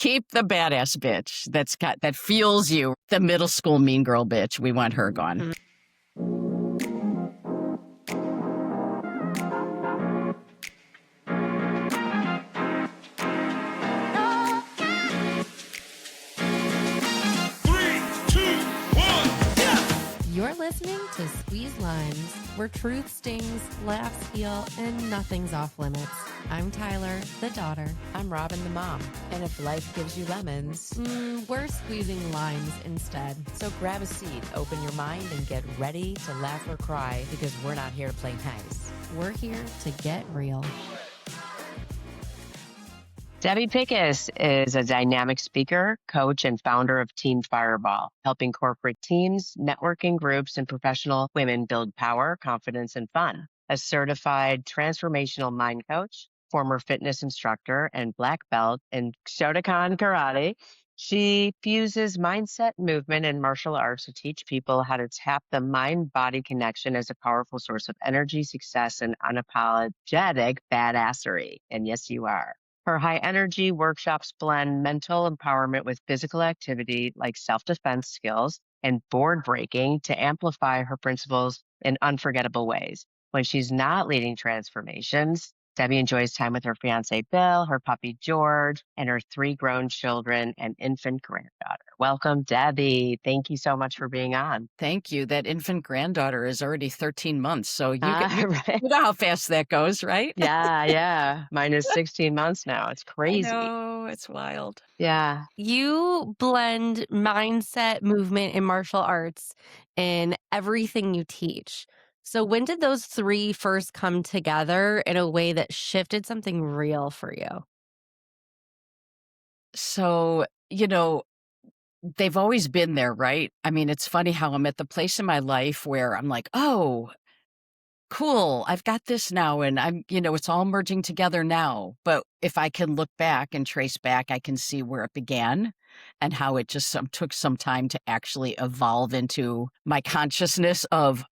Keep the badass bitch that fuels you. The middle school mean girl bitch. We want her gone. You're listening to Squeeze Lines, where truth stings, laughs heal, and nothing's off limits. I'm Tyler, the daughter. I'm Robin, the mom. And if life gives you lemons, we're squeezing lines instead. So grab a seat, open your mind, and get ready to laugh or cry, because we're not here to play nice. We're here to get real. Debbie Pickus is a dynamic speaker, coach, and founder of Team Fireball, helping corporate teams, networking groups, and professional women build power, confidence, and fun. A certified transformational mind coach, former fitness instructor, and black belt in Shotokan karate, she fuses mindset, movement, and martial arts to teach people how to tap the mind-body connection as a powerful source of energy, success, and unapologetic badassery. And yes, you are. Her high energy workshops blend mental empowerment with physical activity like self-defense skills and board breaking to amplify her principles in unforgettable ways. When she's not leading transformations, Debbie enjoys time with her fiance, Bill, her puppy, George, and her 3 grown children and infant granddaughter. Welcome, Debbie. Thank you so much for being on. Thank you. That infant granddaughter is already 13 months. So you Right. know how fast that goes, right? Yeah. Mine is 16 months now. It's crazy. I know, it's wild. Yeah. You blend mindset, movement, and martial arts in everything you teach. So when did those 3 first come together in a way that shifted something real for you? So, they've always been there, right? I mean, it's funny how I'm at the place in my life where I'm like, oh, cool, I've got this now. And it's all merging together now. But if I can look back and trace back, I can see where it began and how it just took some time to actually evolve into my consciousness of,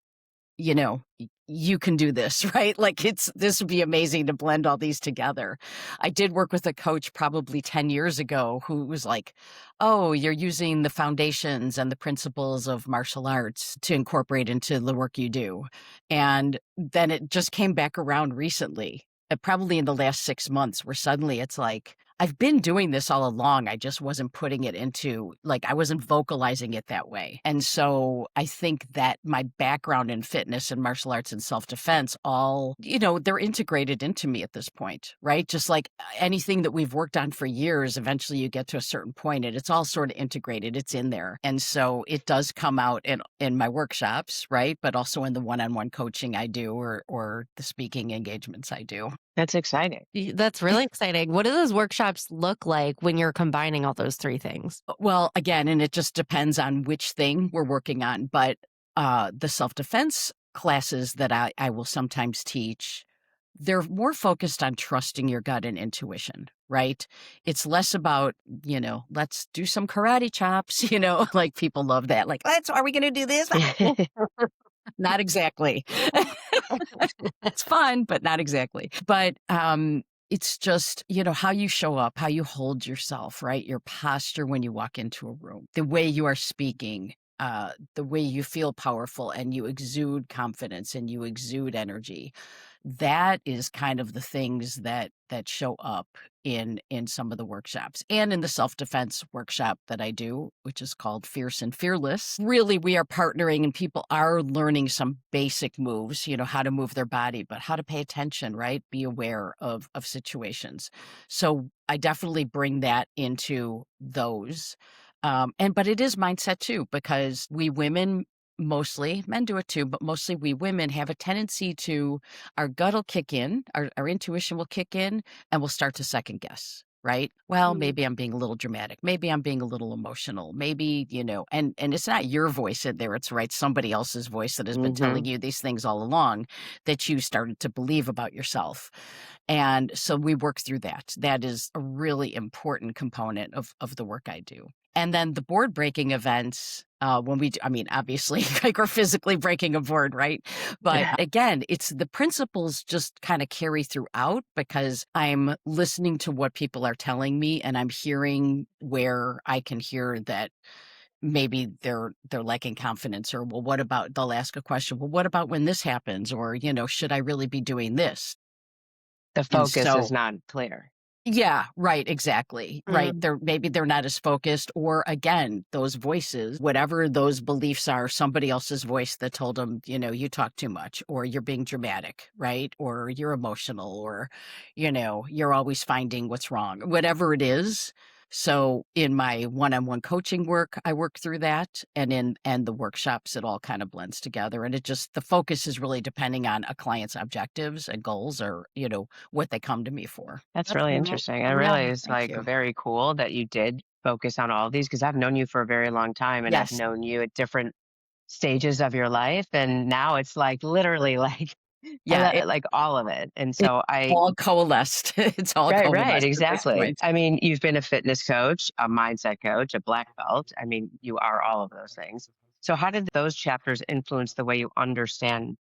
you can do this, right? Like this would be amazing to blend all these together. I did work with a coach probably 10 years ago who was like, oh, you're using the foundations and the principles of martial arts to incorporate into the work you do. And then it just came back around recently, probably in the last 6 months, where suddenly it's like, I've been doing this all along. I just wasn't putting it into, I wasn't vocalizing it that way. And so I think that my background in fitness and martial arts and self-defense all, they're integrated into me at this point, right? Just like anything that we've worked on for years, eventually you get to a certain point and it's all sort of integrated. It's in there. And so it does come out in my workshops, right? But also in the one-on-one coaching I do or the speaking engagements I do. That's exciting. That's really exciting. What do those workshops look like when you're combining all those 3 things? Well, again, and it just depends on which thing we're working on. But the self-defense classes that I will sometimes teach, they're more focused on trusting your gut and intuition, right? It's less about, let's do some karate chops, like people love that. Like, are we going to do this? Not exactly. It's fun, but not exactly. But it's just, how you show up, how you hold yourself, right? Your posture when you walk into a room, the way you are speaking, the way you feel powerful and you exude confidence and you exude energy. That is kind of the things that show up in some of the workshops and in the self-defense workshop that I do, which is called Fierce and Fearless. Really, we are partnering and people are learning some basic moves, how to move their body, but how to pay attention, right? Be aware of situations. So I definitely bring that into those. But it is mindset too, because we women, mostly, men do it too, but mostly we women have a tendency to, our gut will kick in, our intuition will kick in, and we'll start to second guess, right? Well, maybe I'm being a little dramatic. Maybe I'm being a little emotional. Maybe, and it's not your voice in there. It's right, somebody else's voice that has been telling you these things all along that you started to believe about yourself. And so we work through that. That is a really important component of the work I do. And then the board breaking events, when we do, I mean, obviously, like we're physically breaking a board, right? But again, it's the principles just kind of carry throughout because I'm listening to what people are telling me and I'm hearing where I can hear that maybe they're lacking confidence or, well, what about, they'll ask a question, well, what about when this happens? Or, should I really be doing this? The And focus is so not clear. yeah, right, exactly. Right. Mm. Maybe they're not as focused, or again, those voices, whatever those beliefs are, somebody else's voice that told them, you talk too much, or you're being dramatic, right? Or you're emotional, or, you're always finding what's wrong, whatever it is. So in my one-on-one coaching work, I work through that. And the workshops, it all kind of blends together. And the focus is really depending on a client's objectives and goals or, what they come to me for. That's That's really amazing. interesting. It Yeah. really is Thank like you. very cool that you did focus on all of these because I've known you for a very long time and I've Yes. known you at different stages of your life. And now it's like literally like Yeah, it like all of it. And it's so I all coalesced. It's all right, coalesced at this exactly. point. I mean, you've been a fitness coach, a mindset coach, a black belt. I mean, you are all of those things. So how did those chapters influence the way you understand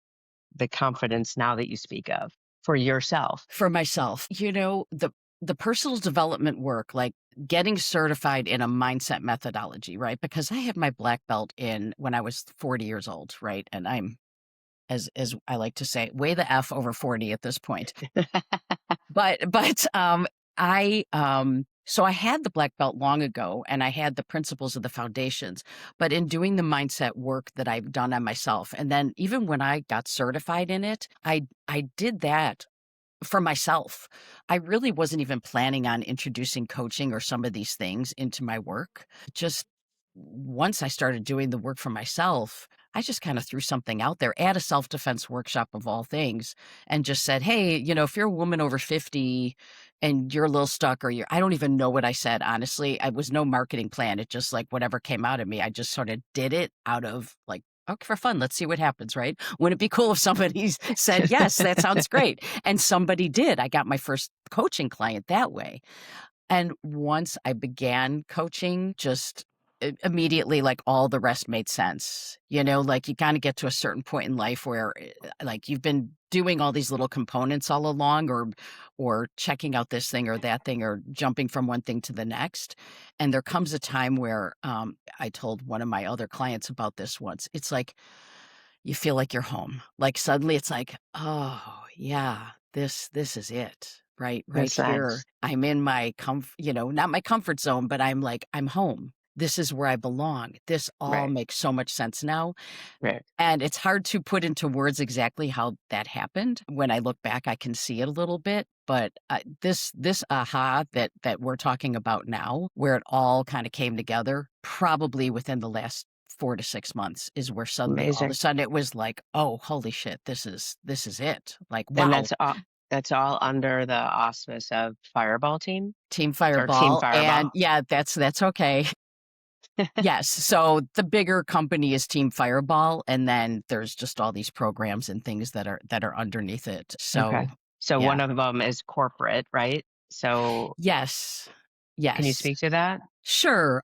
the confidence now that you speak of for yourself? For myself, the personal development work, like getting certified in a mindset methodology, right? Because I had my black belt in when I was 40 years old, right? And I'm, as I like to say, way the F over 40 at this point. But so I had the black belt long ago and I had the principles of the foundations, but in doing the mindset work that I've done on myself, and then even when I got certified in it, I did that for myself. I really wasn't even planning on introducing coaching or some of these things into my work. Just once I started doing the work for myself, I just kind of threw something out there at a self defense workshop of all things and just said, hey, if you're a woman over 50 and you're a little stuck, or I don't even know what I said, honestly. I was no marketing plan. It just like whatever came out of me, I just sort of did it out of like, okay, for fun. Let's see what happens, right? Wouldn't it be cool if somebody said, yes, that sounds great? And somebody did. I got my first coaching client that way. And once I began coaching, just immediately, like all the rest made sense. Like you kind of get to a certain point in life where like you've been doing all these little components all along, or checking out this thing or that thing, or jumping from one thing to the next. And there comes a time where I told one of my other clients about this once. It's like you feel like you're home. Like suddenly it's like, oh yeah, this is it. Right That's here. nice. I'm in my not my comfort zone, but I'm like, I'm home. This is where I belong. This all Right. makes so much sense now. Right. And it's hard to put into words exactly how that happened. When I look back, I can see it a little bit. But this aha that we're talking about now, where it all kind of came together, probably within the last 4 to 6 months, is where suddenly all of a Amazing. sudden it was like, oh, holy shit, this is it. Like, And wow, that's all under the auspice of Fireball Team Team or Team Fireball. And Fireball. yeah, that's okay. Yes. So the bigger company is Team Fireball, and then there's just all these programs and things that are underneath it. Okay. So So yeah. one of them is corporate, right? So Yes. can you Yes. speak to that? Sure.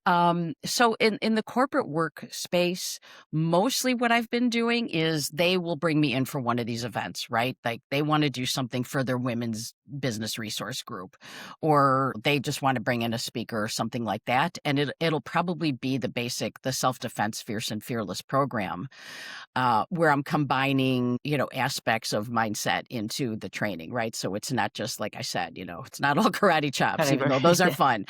So in the corporate work space, mostly what I've been doing is they will bring me in for one of these events, right? Like they want to do something for their women's business resource group, or they just want to bring in a speaker or something like that. And it'll probably be the self-defense fierce and fearless program, where I'm combining, aspects of mindset into the training, right? So it's not just like I said, it's not all karate chops, even though those are fun.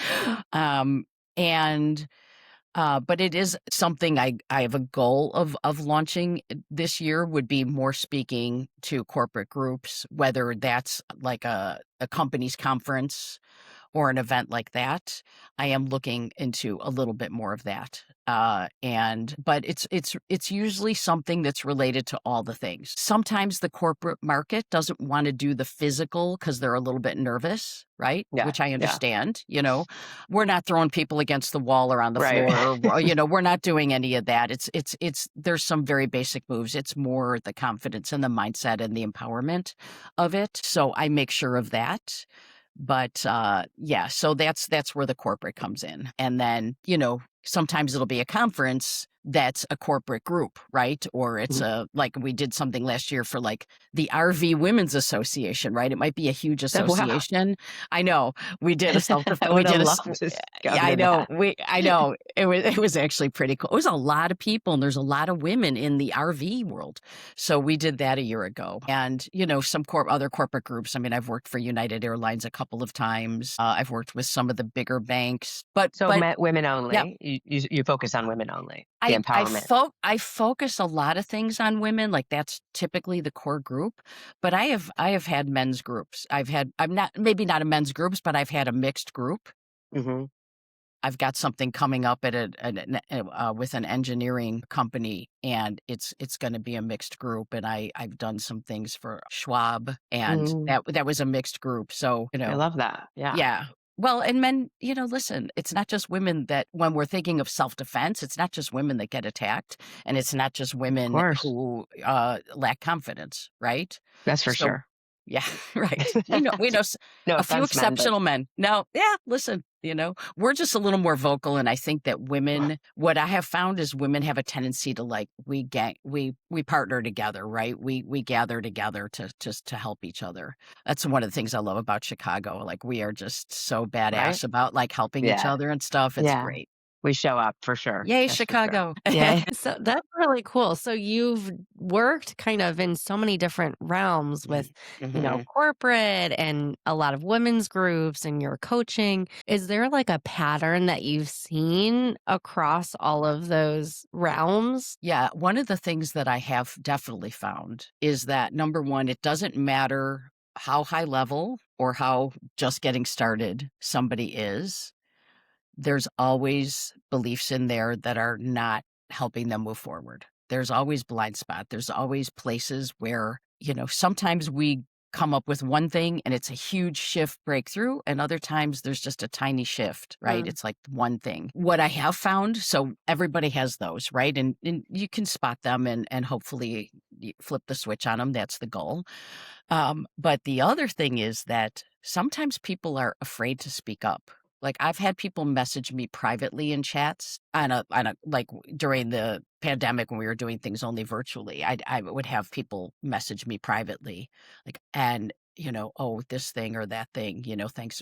Um, and but it is something I have a goal of launching this year, would be more speaking to corporate groups, whether that's like a company's conference or an event like that. I am looking into a little bit more of that. But it's usually something that's related to all the things. Sometimes the corporate market doesn't want to do the physical because they're a little bit nervous, right? Yeah. Which I Yeah. understand. We're not throwing people against the wall or on the Right. floor. We're not doing any of that. It's there's some very basic moves. It's more the confidence and the mindset and the empowerment of it. So I make sure of that. But yeah, so that's where the corporate comes in. And then, sometimes it'll be a conference that's a corporate group, right? Or it's Mhm. like we did something last year for like the RV Women's Association, right? It might be a huge Wow. association. I know we did a self I we would have did a loved to go yeah, I to know that. I know it was actually pretty cool. It was a lot of people, and there's a lot of women in the RV world. So we did that a year ago, and some other corporate groups. I mean, I've worked for United Airlines a couple of times. I've worked with some of the bigger banks, So women yeah, only. You focus on women only. The empowerment. I focus a lot of things on women, like that's typically the core group, but I have had men's groups. I'm not maybe not a men's groups, but I've had a mixed group. Hmm. I've got something coming up at with an engineering company, and it's going to be a mixed group. And I've done some things for Schwab, and Mm, that was a mixed group. So I love that. Yeah, yeah. Well, and men, listen, it's not just women that when we're thinking of self-defense, it's not just women that get attacked, and it's not just of women course. who lack confidence, right? That's for So, sure. yeah, right. We know No a few offense, men, but exceptional men. No, yeah, listen, we're just a little more vocal, and I think that what I have found is women have a tendency to like we partner together, right? We gather together to just to help each other. That's one of the things I love about Chicago. Like we are just so right? badass about like helping each Yeah, other and stuff. It's yeah. great. We show up for sure. Yay, That's for sure. Chicago. Yeah. So that's really cool. So you've worked kind of in so many different realms with, Mm-hmm. corporate and a lot of women's groups and your coaching. Is there like a pattern that you've seen across all of those realms? Yeah, one of the things that I have definitely found is that number one, it doesn't matter how high level or how just getting started somebody is, there's always beliefs in there that are not helping them move forward. There's always blind spot. There's always places where, sometimes we come up with one thing and it's a huge shift breakthrough, and other times there's just a tiny shift, right? Mm. It's like one thing. What I have found, so everybody has those, right? And you can spot them and hopefully you flip the switch on them. That's the goal. But the other thing is that sometimes people are afraid to speak up. Like I've had people message me privately in chats during the pandemic when we were doing things only virtually. I would have people message me privately, like, and oh, this thing or that thing, thanks.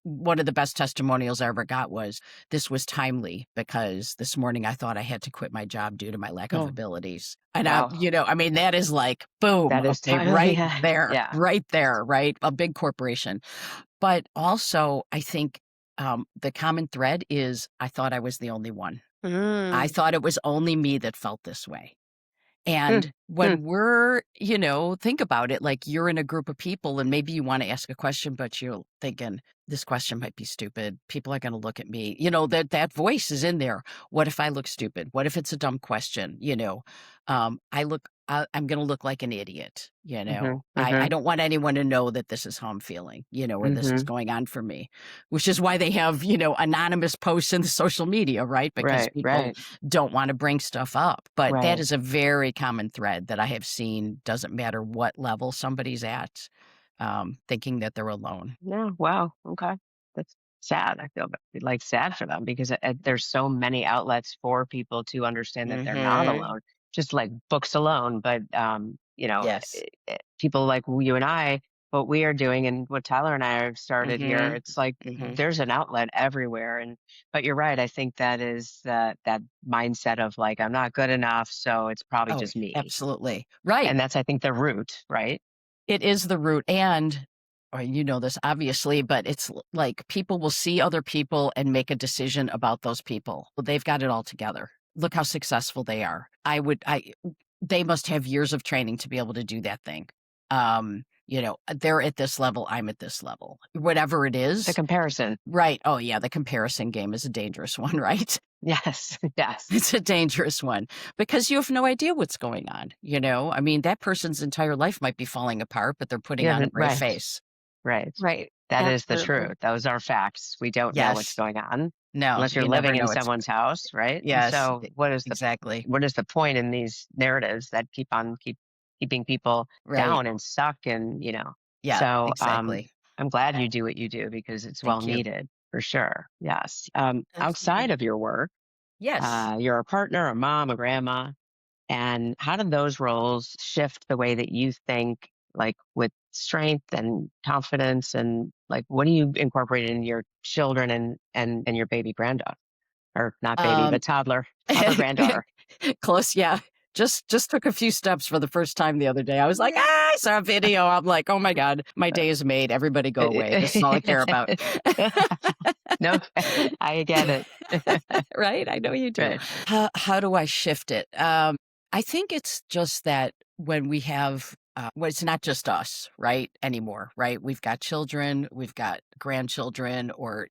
One of the best testimonials I ever got was this was timely because this morning I thought I had to quit my job due to my lack of Oh, abilities. And wow. I mean, that is like, boom, That is okay, totally, yeah. Yeah. right there, right? A big corporation. But also, I think the common thread is I thought I was the only one. I Mm. thought it was only me that felt this way. Hmm, And hmm, when think about it, like you're in a group of people and maybe you want to ask a question, but you're thinking, this question might be stupid. People are going to look at me. That voice is in there. What if I look stupid? What if it's a dumb question? I'm going to look like an idiot. mhm, I mhm, don't want anyone to know that this is how I'm feeling, or this is mhm. going on for me, which is why they have, anonymous posts in the social media, right? Because Right, people right, don't want to bring stuff up. But that right. is a very common thread that I have seen, doesn't matter what level somebody's at, thinking that they're alone. No, wow. Okay. That's sad. I feel like sad for them because there's so many outlets for people to understand that they're not Mhm. alone, just like books alone. But, Yes. people like you and I, what we are doing and what Tyler and I have started here, Mhm. it's like Mhm. there's an outlet everywhere. But you're right. I think that is that mindset of like, I'm not good enough. So it's probably Oh, just me. absolutely. Right. And that's, I think, the root, right? It is the root, and or you know this obviously, but it's like people will see other people and make a decision about those people. Well, they've got it all together. Look how successful they are. They must have years of training to be able to do that thing. They're at this level, I'm at this level. Whatever it The is. comparison. Right. Oh yeah, the comparison game is a dangerous one, right? Yes. Yes. It's a dangerous one because you have no idea what's going on. I mean, that person's entire life might be falling apart, but they're putting Yeah, on a brave right, face. right. Right. That is the Absolutely. truth. Those are facts. We don't know what's Yes. going on No, unless you're you never living in know. It's someone's house, right? And yes, so what is the exactly. what is the point in these narratives that keeping people Right. down and stuck and, Yeah, so exactly. I'm glad you do what you do because it's well Thank you. needed. for sure. Yes. Outside Absolutely. of your work, Yes. you're a partner, a mom, a grandma. And how do those roles shift the way that you think, like with strength and confidence? And like, what do you incorporate in your children and your baby granddaughter? Or not baby, Um, but toddler granddaughter. Close, yeah. Just took a few steps for the first time the other day. I was like, "Ah," I saw a video. I'm like, "Oh my god, my day is made. Everybody go away. This is all I care about." No, I get it. Right? I know you do. Right. How do I shift it? I think it's just that when we have well, it's not just us, right, anymore, right? We've got children, we've got grandchildren, or,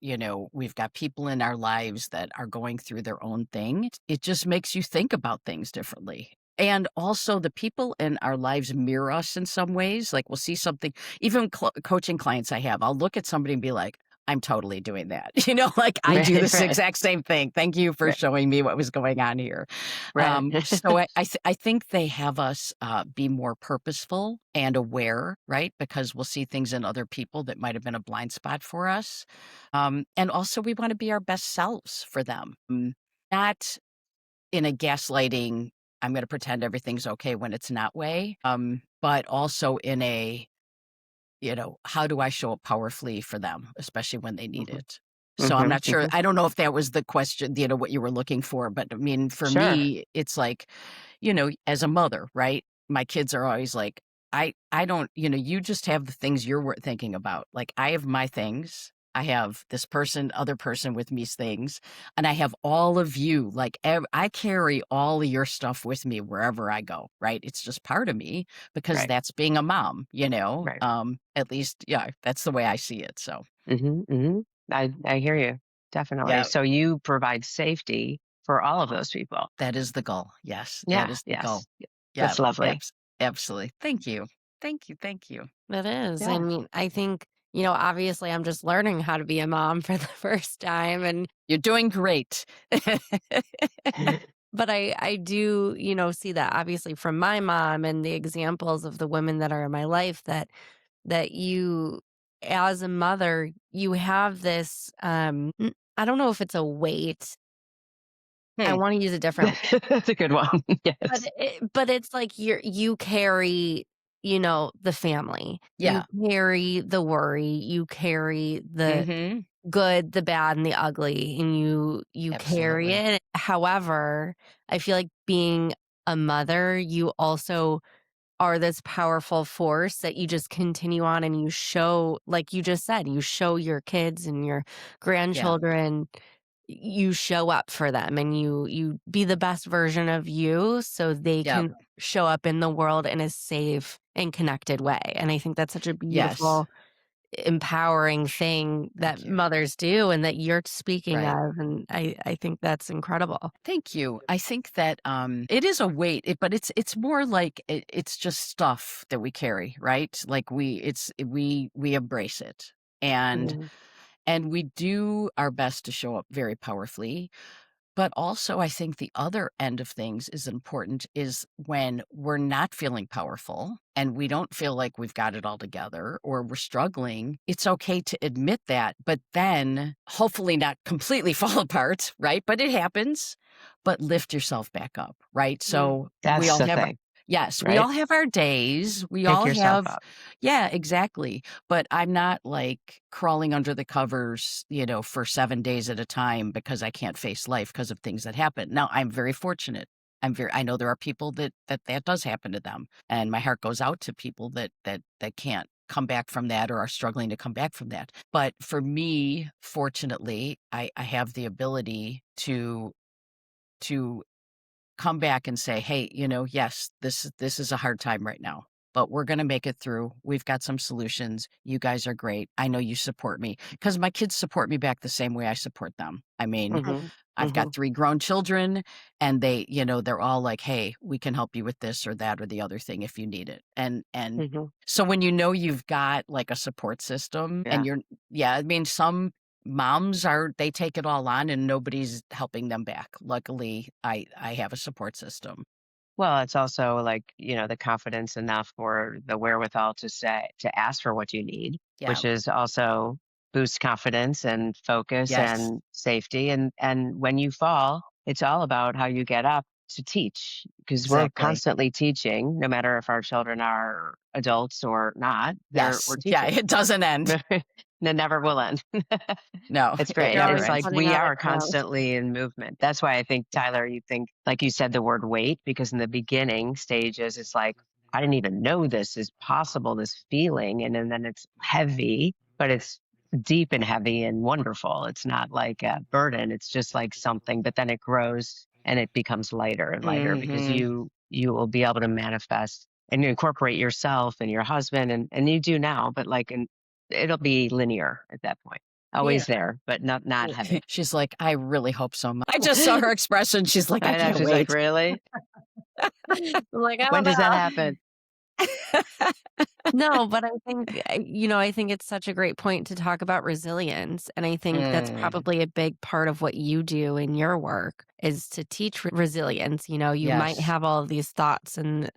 we've got people in our lives that are going through their own thing. It just makes you think about things differently. And also, the people in our lives mirror us in some ways. Like, we'll see something, even coaching clients I have, I'll look at somebody and be like, I'm totally doing that. Like I do Right, this right, exact same thing. Thank you for right, showing me what was going on here. right. So I think they have us be more purposeful and aware, right? Because we'll see things in other people that might have been a blind spot for us. And also, we want to be our best selves for them, not in a gaslighting, I'm going to pretend everything's okay when it's not way, but also in a how do I show up powerfully for them, especially when they need Mhm, it? So I'm mhm, not sure. mhm. I don't know if that was the question, what you were looking for, but I mean, for Sure. me, it's like, as a mother, right? My kids are always like, I don't, you just have the things you're thinking about. Like I have my things. I have this other person with me's things, and I have all of you. Like I carry all of your stuff with me wherever I go, right? It's just part of me because Right, that's being a mom, right. at least, yeah, that's the way I see it. So, Mhm, mhm. I hear you. Definitely. yeah, So you provide safety for all of those people. that is the goal. Yes, that Yeah, is the goal. yes. Yeah, That's lovely. absolutely. Thank you. Thank you. Thank you. It is. I Yeah. mean, I think, obviously I'm just learning how to be a mom for the first time and You're doing great. but I do, see that obviously from my mom and the examples of the women that are in my life that you as a mother, you have this I don't know if it's a weight. I Hmm. want to use a different That's a good one. but Yes. it's like you carry, the family. You Yeah. carry the worry, you carry the Mhm. good, the bad, and the ugly, and you carry Absolutely. it. However, I feel like being a mother, you also are this powerful force that you just continue on and you show, like you just said, you show your kids and your Yeah. grandchildren, you show up for them and you be the best version of you so they Yeah. can show up in the world in a safe and connected way. And I think that's such a Yes. beautiful, empowering thing that Thank you. mothers do and that you're speaking Right. of. And I think that's incredible. Thank you. I think that it is a weight, but it's more like it's just stuff that we carry, right? Like we embrace it, and Mhm. and we do our best to show up very powerfully. But also, I think the other end of things is important is when we're not feeling powerful and we don't feel like we've got it all together or we're struggling. It's okay to admit that, but then hopefully not completely fall apart, right? But it happens, but lift yourself back up, right? Mm. So we That's all the have, thing, yes, we right? all have our days. We Pick all yourself have, up. yeah, exactly. But I'm not like crawling under the covers, for 7 days at a time because I can't face life because of things that happen. Now, I'm very fortunate. I know there are people that does happen to them. And my heart goes out to people that can't come back from that or are struggling to come back from that. But for me, fortunately, I have the ability to come back and say, "Hey, yes, this is a hard time right now, but we're gonna make it through. We've got some solutions. You guys are great. I know you support me because my kids support me back the same way I support them. I mean, Mhm. I've got Mhm. 3 grown children and they're all like, "Hey, we can help you with this or that or the other thing if you need it." And Mhm. so when you've got like a support system and Yeah. you're yeah, I mean, some moms they take it all on and nobody's helping them back. Luckily, I have a support system. Well, it's also like, the confidence enough or the wherewithal to ask for what you need, Yeah. which is also boost confidence and focus Yes, and safety. And when you fall, it's all about how you get up to teach, because we're exactly. constantly teaching, no matter if our children are adults or not. We're Yes. Yeah, teaching. it doesn't end. It never will end. No, It's it great. And never it's You're always like ends. putting we on a are show. constantly in movement. That's why I think, Tyler, you think, like you said, the word weight, because in the beginning stages, it's like, I didn't even know this is possible, this feeling. And then it's heavy, but it's deep and heavy and wonderful. It's not like a burden. It's just like something, but then it grows and it becomes lighter and lighter, because Mhm. you will be able to manifest and incorporate yourself and your husband, and you do now, but like, it'll be linear at that point. Yeah. Always there, but not heavy. She's like, "I really hope so." I just saw her expression. She's like, "I I know. can't She's like, wait." really? I'm like, I When don't does that know. happen? No, but I think, I think it's such a great point to talk about resilience. And I think that's Mm, probably a big part of what you do in your work is to teach resilience. You might yes. have all of these thoughts and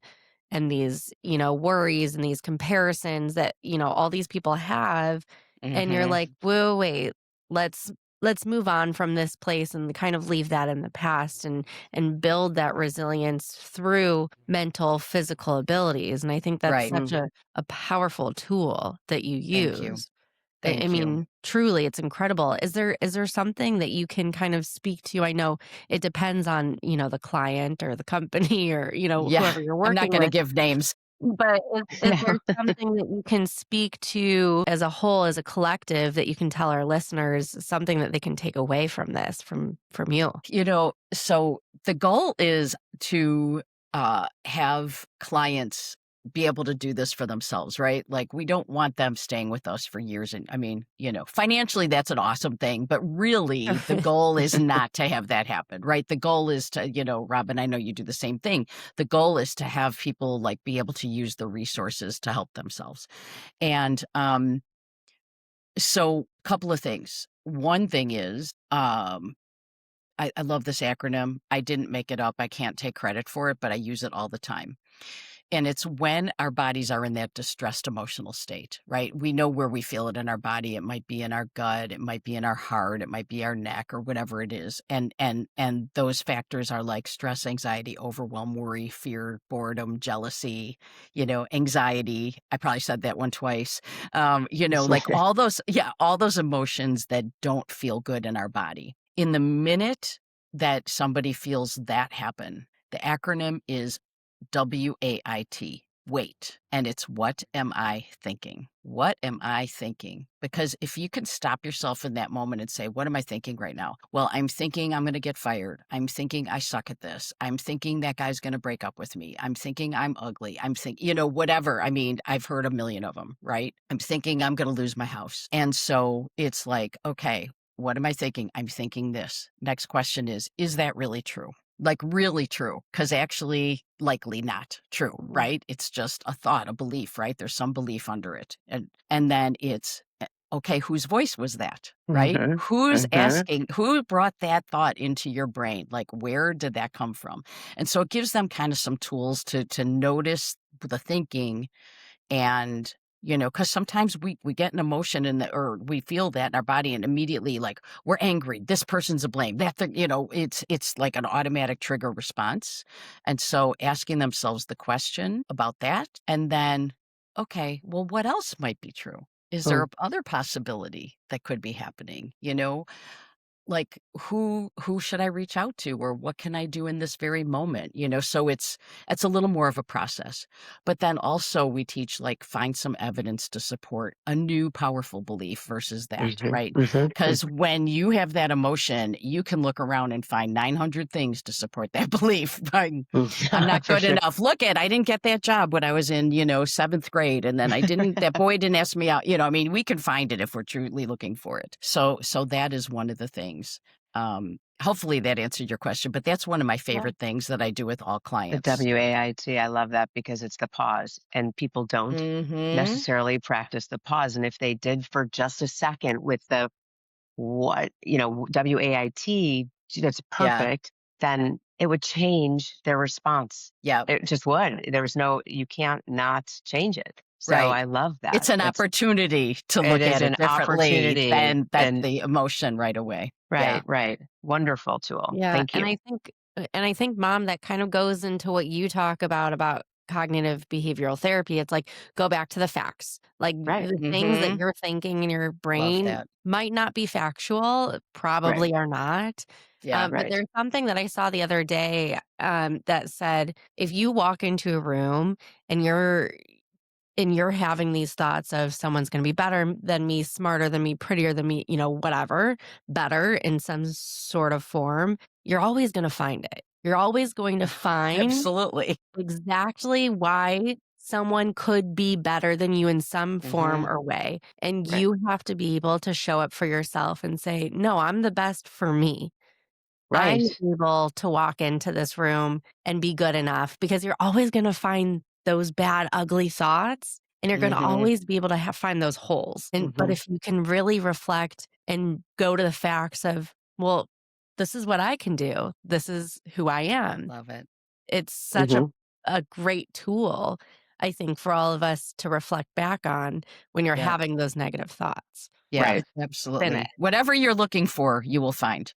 these, worries and these comparisons that, all these people have. And you're Mhm. like, whoa, wait, let's let's move on from this place and kind of leave that in the past and build that resilience through mental, physical abilities. And I think that's Right. such a powerful tool that you Thank you. use. I Thank you. mean, truly, it's incredible. Is there something that you can kind of speak to? I know it depends on, the client or the company or, Yeah, whoever you're I'm not working gonna with. give names. But is No. there something that you can speak to as a whole, as a collective, that you can tell our listeners something that they can take away from this, from you? So the goal is to have clients be able to do this for themselves, right? Like we don't want them staying with us for years. And I mean, financially, that's an awesome thing. But really, the goal is not to have that happen, right? The goal is to, Robin, I know you do the same thing. The goal is to have people like be able to use the resources to help themselves. And so, a couple of things. One thing is, I love this acronym. I didn't make it up. I can't take credit for it, but I use it all the time. And it's when our bodies are in that distressed emotional state, right? We know where we feel it in our body. It might be in our gut, it might be in our heart, it might be our neck or whatever it is. And those factors are like stress, anxiety, overwhelm, worry, fear, boredom, jealousy, anxiety. I probably said that one twice. Like all those, yeah, all those emotions that don't feel good in our body. In the minute that somebody feels that happen, the acronym is WAIT, wait. And it's what am I thinking? What am I thinking? Because if you can stop yourself in that moment and say, what am I thinking right now? Well, I'm thinking I'm going to get fired. I'm thinking I suck at this. I'm thinking that guy's going to break up with me. I'm thinking I'm ugly. I'm thinking, whatever. I mean, I've heard a million of them, right? I'm thinking I'm going to lose my house. And so it's like, okay, what am I thinking? I'm thinking this. Next question is that really true? Like really true, because actually likely not true, right? It's just a thought, a belief, right? There's some belief under it. And then it's okay, whose voice was that, right? Hmm. Who's Hmm. asking, who brought that thought into your brain? Like where did that come from? And so it gives them kind of some tools to notice the thinking and because sometimes we get an emotion or we feel that in our body and immediately like we're angry, this person's to blame, that thing, it's like an automatic trigger response. And so asking themselves the question about that, and then okay, well, what else might be true? Is there other possibility that could be happening? Like who should I reach out to, or what can I do in this very moment? So it's a little more of a process. But then also we teach like find some evidence to support a new powerful belief versus that, Hmm. right? Hmm. Because when you have that emotion, you can look around and find 900 things to support that belief. I'm not For good sure. enough. Look at, I didn't get that job when I was in, seventh grade. And then that boy didn't ask me out. I mean, we can find it if we're truly looking for it. So that is one of the things. Hopefully that answered your question, but that's one of my Yeah. favorite things that I do with all The clients. WAIT, I love that, because it's the pause, and people don't Mm-hmm. necessarily practice the pause. And if they did for just a second with the WAIT, that's Yeah. perfect, then it would change their response. Yeah. It just would. There was no, you can't not change it. So Right. I love that. It's an opportunity to It look is at it an differently opportunity, than that and the emotion right away. Yeah. right. Wonderful tool. Yeah, Thank you. and I think, Mom, that kind of goes into what you talk about cognitive behavioral therapy. It's like, go back to the facts. Like, Right. the things that Mhm. you're thinking in your Love brain that. might not be factual, Right. probably are not. Yeah. But Right. there's something that I saw the other day, that said, if you walk into a room and you're having these thoughts of someone's going to be better than me, smarter than me, prettier than me, whatever, better in some sort of form, you're always going to find it. You're always going to find Absolutely. exactly why someone could be better than you in some form Mhm. or way. And Right. you have to be able to show up for yourself and say, no, I'm the best for me. I'm Right. able to walk into this room and be good enough because you're always going to find those bad, ugly thoughts and you're going to Mhm. always be able to find those holes. But Hmm. if you can really reflect and go to the facts of, well, this is what I can do. This is who I am. Love it. It's such Hmm. a great tool, I think, for all of us to reflect back on when you're Yeah. having those negative thoughts. Yeah. Right. Spin it. Absolutely. Whatever you're looking for, you will find.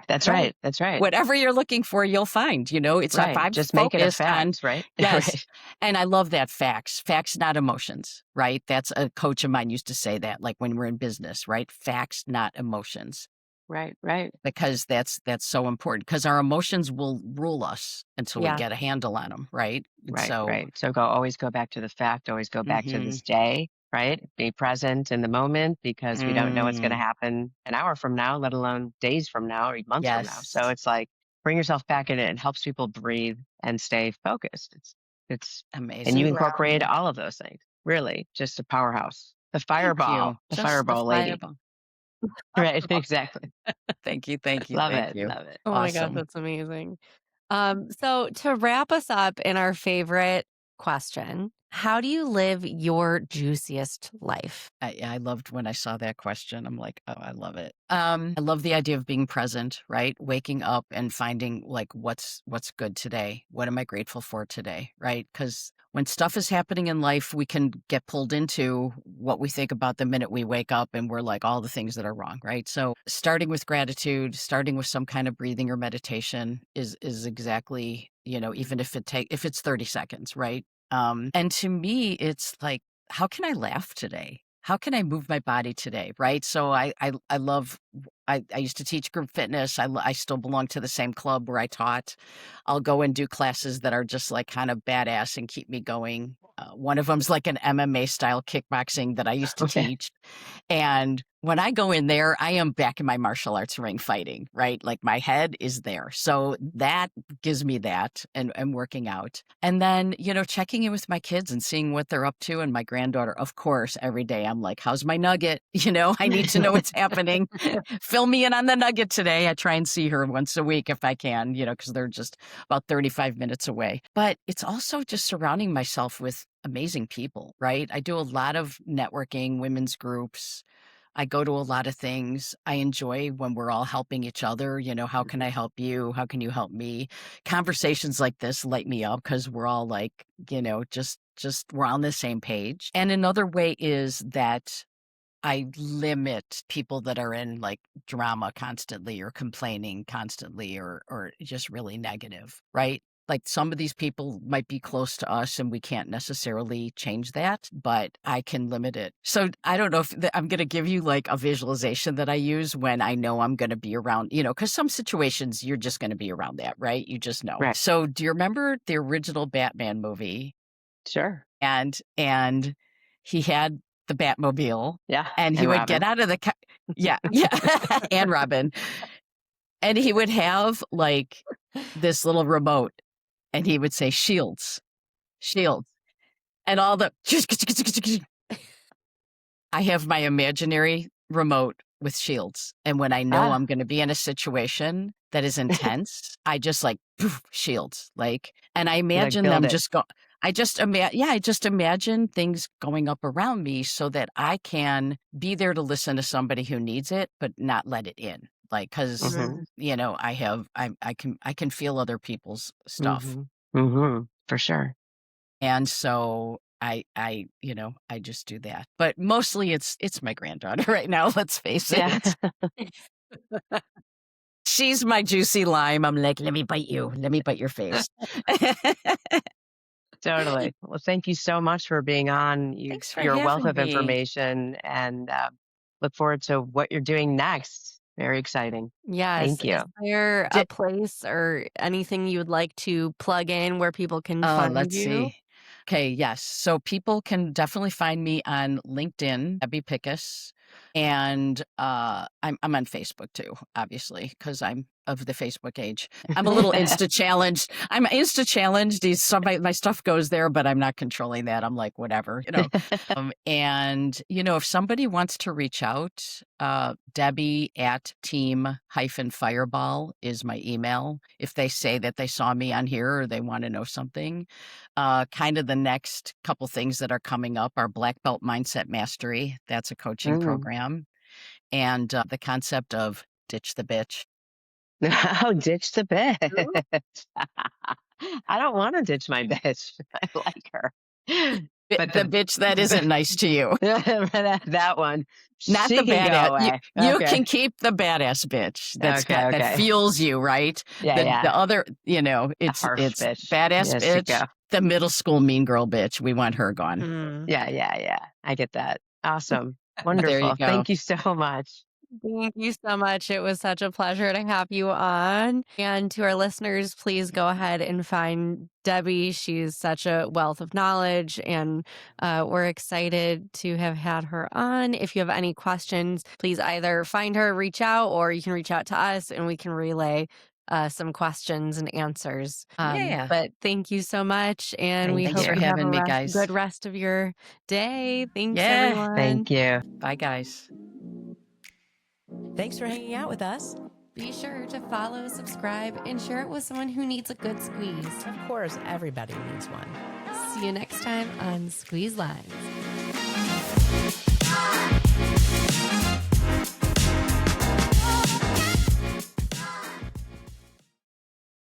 That's Right. right. That's right. Whatever you're looking for, you'll find, it's if Right. I'm Just make it a focused on fact, right? yes, Right. and I love that facts, not emotions, right? That's a coach of mine used to say that, like, when we're in business, right? Facts, not emotions, Right. Right. because that's so important. Because our emotions will rule us until we Yeah. get a handle on them, right? And Right. so Right. So always go back to the fact, always go back to mhm, this day, right? Be present in the moment because we don't know what's going to mm, happen an hour from now, let alone days from now or months from now. So yes, it's like bring yourself back in it and helps people breathe and stay focused. It's, and you amazing. incorporate Grounded. all of those things. Really, just a powerhouse. Thank you. The Just the fireball lady. fireball. Right. Exactly. Love Thank it. you. Love it. Oh my gosh, Awesome. that's amazing. So to wrap us up in our favorite question, how do you live your juiciest life? I loved when I saw that question. I'm like, "Oh, I love it." I love the idea of being present, right? Waking up and finding, like, what's good today? What am I grateful for today, right? Because when stuff is happening in life, we can get pulled into what we think about the minute we wake up, and we're like, all the things that are wrong, right? So starting with gratitude, starting with some kind of breathing or meditation is exactly, even if it's 30 seconds, right? And to me, it's like, how can I laugh today? How can I move my body today? Right. So I love, I used to teach group fitness. I still belong to the same club where I taught. I'll go and do classes that are just like kind of badass and keep me going. One of them's like an MMA style kickboxing that I used to Okay. teach. And when I go in there, I am back in my martial arts ring fighting, right? Like my head is there. So that gives me that and working out. And then, checking in with my kids and seeing what they're up to. And my granddaughter, of course, every day I'm like, how's my nugget? I need to know what's happening. Fill me in on the nugget today. I try and see her once a week if I can, because they're just about 35 minutes away. But it's also just surrounding myself with amazing people, right? I do a lot of networking, women's groups. I go to a lot of things. I enjoy when we're all helping each other. How can I help you? How can you help me? Conversations like this light me up because we're all like, just we're on the same page. And another way is that I limit people that are in like drama constantly or complaining constantly or just really negative, right? Like some of these people might be close to us and we can't necessarily change that, but I can limit it. So I don't know if I'm going to give you like a visualization that I use when I know I'm going to be around, because some situations you're just going to be around that, right? You just know. Right. So do you remember the original Batman movie? Sure. And he had the Batmobile, Yeah. and he And would get Robin. out of the ca yeah, yeah, and Robin, and he would have, like, this little remote, and he would say, "Shields, shields," and all the I have my imaginary remote with shields, and when I know Ah. I'm gonna be in a situation that is intense, I just, like, poof, shields, like and I You like imagine build them it. just go I just imagine things going up around me so that I can be there to listen to somebody who needs it, but not let it in, like, 'cause, Mhm. I can feel other people's stuff, Mhm. Mhm. For sure. and so I just do that. But mostly it's my granddaughter right now, let's face Yeah. it. She's my juicy lime. I'm like, let me bite you. Let me bite your face. Totally. Well, thank you so much for being on. Thanks for You're a wealth having of me. information, and look forward to what you're doing next. Very exciting. Yes. Thank you. Is there Di- a place or anything you would like to plug in where people can find let's you? see. Okay, yes. So people can definitely find me on LinkedIn, Debbie Pickus, and I'm on Facebook too, obviously, because I'm of the Facebook age. I'm a little Insta challenged. I'm Insta challenged. Some my stuff goes there, but I'm not controlling that. I'm like whatever. And if somebody wants to reach out, Debbie at team-fireball is my email. If they say that they saw me on here or they want to know something. Kind of the next couple things that are coming up are Black Belt Mindset Mastery. That's a coaching Mm. program. And the concept of ditch the bitch. Oh, ditch the Ooh. bitch. I don't want to ditch my bitch. I like her. But The bitch that isn't nice to you. that one, Not the she can go badass. You, away. you Okay. can keep the badass bitch Okay. that Okay. fuels you, right? Yeah. The Yeah. other, The harsh it's bitch. badass Yes, to go. bitch, the middle school mean girl bitch. We want her gone. Mm. Yeah. Yeah. Yeah. I get that. Awesome. There you Wonderful. go. Thank you so much. Thank you so much. It was such a pleasure to have you on. And to our listeners, please go ahead and find Debbie. She's such a wealth of knowledge, and we're excited to have had her on. If you have any questions, please either find her, reach out, or you can reach out to us and we can relay some questions and answers. Yeah. But thank you so much. And we Thank Thanks hope for you. you have having a me, guys. good rest of your day. Thanks, Yeah. everyone. Thank you. Bye, guys. Thanks for hanging out with us. Be sure to follow, subscribe, and share it with someone who needs a good squeeze. Of course, everybody needs one. See you next time on Squeeze Lines.